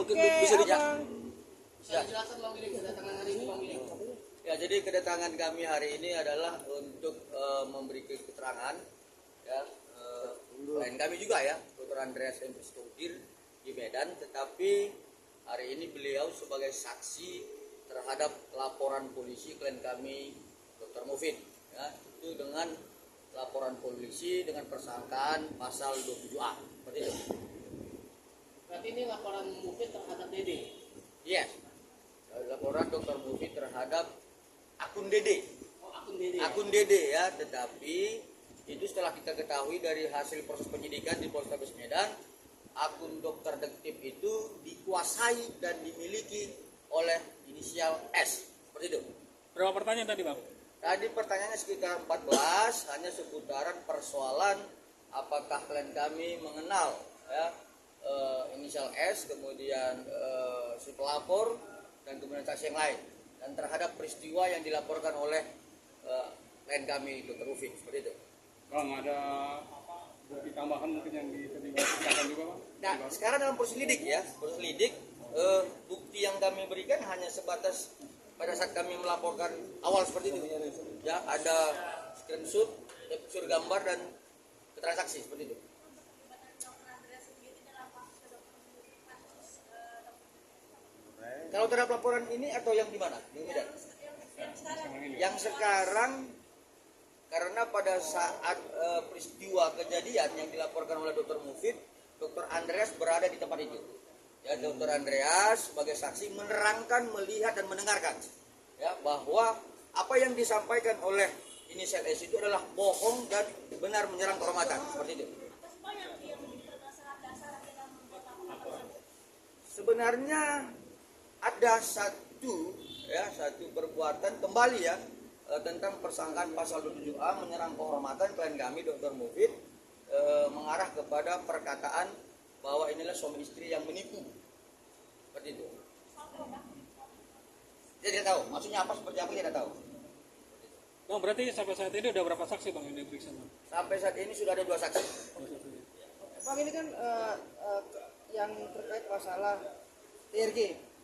mungkin bisa Bang. Bisa dijelaskan Bang Milik kedatangan hari ini Bang Milik? Ya, jadi kedatangan kami hari ini adalah untuk memberi keterangan ya, klien kami juga ya, Dr. Andreas M. Stodir di Medan, tetapi hari ini beliau sebagai saksi terhadap laporan polisi klien kami Dr. Mufid ya, itu dengan laporan polisi dengan persangkaan pasal 27A seperti itu. Berarti ini laporan Mufid terhadap Dede? Yes, laporan Dr. Mufid terhadap akun Dede. Oh, akun Dede ya, tetapi itu setelah kita ketahui dari hasil proses penyidikan di Polrestabes Medan, akun Dr. Dektip itu dikuasai dan dimiliki oleh inisial S. Seperti itu. Berapa pertanyaan tadi, Bang? Tadi pertanyaannya sekitar 14, hanya seputaran persoalan apakah klien kami mengenal ya, inisial S, kemudian si pelapor dan kemudian saksi yang lain, dan terhadap peristiwa yang dilaporkan oleh klien kami Dr. Rufik, seperti itu. Bang, ada apa bukti tambahan mungkin yang diterlibatkan juga, Bang? Nah, sekarang dalam proses lidik ya, bukti yang kami berikan hanya sebatas pada saat kami melaporkan awal seperti itu. Ya, ada screenshot, capture gambar dan keterangan saksi seperti itu. Kalau terhadap laporan ini atau yang di mana? Di Medan. Yang sekarang, karena pada saat peristiwa kejadian yang dilaporkan oleh Dr. Mufid, Dr. Andreas berada di tempat itu. Ya, Dr. Andreas sebagai saksi menerangkan, melihat dan mendengarkan ya bahwa apa yang disampaikan oleh inisial S itu adalah bohong dan benar menyerang kehormatan, seperti itu. Sebenarnya ada satu perbuatan kembali ya tentang persangkaan pasal 27A menyerang kehormatan klien kami Dr. Mufid, mengarah kepada perkataan bahwa inilah suami istri yang menipu, seperti itu. Dia tidak tahu maksudnya apa, seperti apa dia tidak tahu. Bang, berarti sampai saat ini udah berapa saksi, Bang, yang diperiksa, Bang? Sampai saat ini sudah ada 2 saksi. Bang, ini kan yang terkait masalah TRG.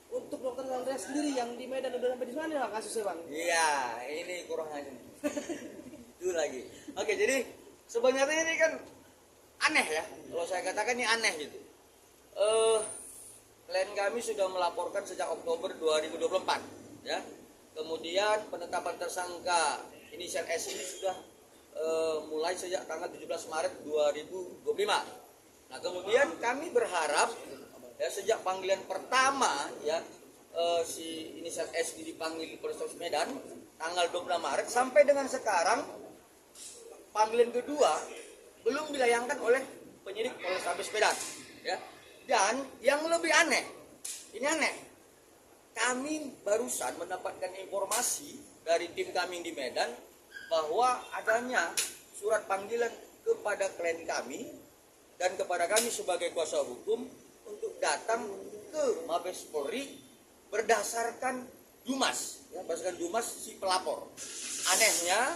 Untuk Dr. Andreas sendiri yang di Medan udah sampai di mana Bang kasusnya, Bang? Iya, ini kurang aja. Itu lagi. Oke, jadi sebenarnya ini kan aneh ya. Kalau saya katakan ini aneh gitu. Klien kami sudah melaporkan sejak Oktober 2024 ya. Kemudian penetapan tersangka inisial S ini sudah mulai sejak tanggal 17 Maret 2025. Nah, kemudian kami berharap ya sejak panggilan pertama ya si inisial S ini dipanggil di Polrestabes Medan tanggal 26 Maret sampai dengan sekarang panggilan kedua belum dilayangkan oleh penyidik Polrestabes Medan ya. Dan yang lebih aneh, ini aneh, kami barusan mendapatkan informasi dari tim kami di Medan bahwa adanya surat panggilan kepada klien kami dan kepada kami sebagai kuasa hukum untuk datang ke Mabes Polri berdasarkan Dumas, ya, berdasarkan Dumas si pelapor. Anehnya,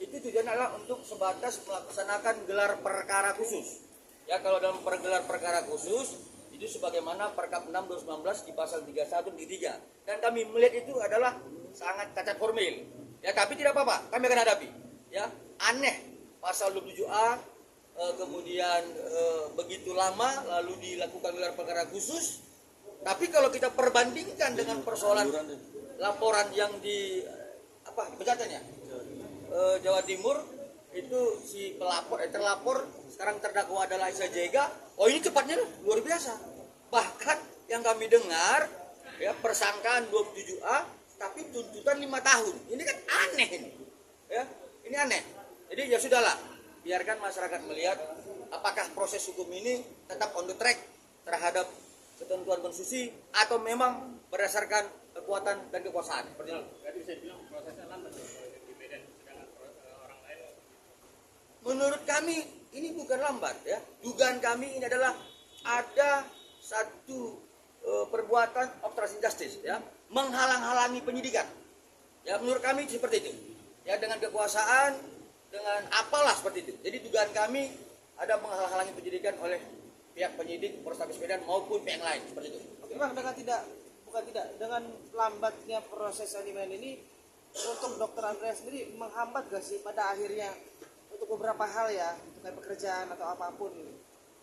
itu tujuannya adalah untuk sebatas melaksanakan gelar perkara khusus. Ya, kalau dalam gelar perkara khusus itu sebagaimana Perkap 6 2019 di pasal 31 di 3. Dan kami melihat itu adalah sangat cacat formil. Ya, tapi tidak apa-apa, kami akan hadapi. Ya, aneh pasal 27A kemudian begitu lama lalu dilakukan gelar perkara khusus, tapi kalau kita perbandingkan dengan persoalan laporan yang di Pejaten ya Jawa Timur itu si terlapor sekarang terdakwa adalah Isa Jega. Oh, ini cepatnya luar biasa. Bahkan yang kami dengar ya persangkaan 27A tapi tuntutan 5 tahun. Ini kan aneh ini. Ya, ini aneh. Jadi ya sudahlah, biarkan masyarakat melihat apakah proses hukum ini tetap on the track terhadap ketentuan konstitusi atau memang berdasarkan kekuatan dan kekuasaan. Seperti itu. Jadi bisa bilang prosesnya lambat di Medan sedangkan orang lain. Menurut kami ini bukan lambat ya. Dugaan kami ini adalah ada satu perbuatan obstruction justice ya, menghalang-halangi penyidikan. Ya, menurut kami seperti itu. Ya, dengan kekuasaan, dengan apalah seperti itu. Jadi dugaan kami ada menghalang-halangi penyidikan oleh pihak penyidik Polrestabes Medan maupun pihak lain seperti itu. Oke. Oke bang, dengan lambatnya proses sedimen ini untuk dokter Andreas sendiri menghambat gak sih pada akhirnya untuk beberapa hal ya, kayak pekerjaan atau apapun?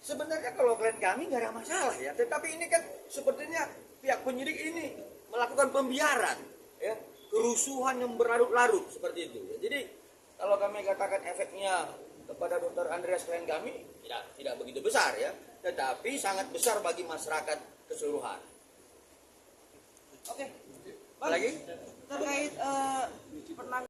Sebenarnya kalau klien kami nggak ada masalah ya, tetapi ini kan sepertinya pihak penyidik ini melakukan pembiaran, ya, kerusuhan yang berlarut-larut seperti itu. Ya. Jadi kalau kami katakan efeknya kepada dokter Andreas klien kami tidak begitu besar ya, tetapi sangat besar bagi masyarakat keseluruhan. Oke, Bang, Lagi? terkait penanganan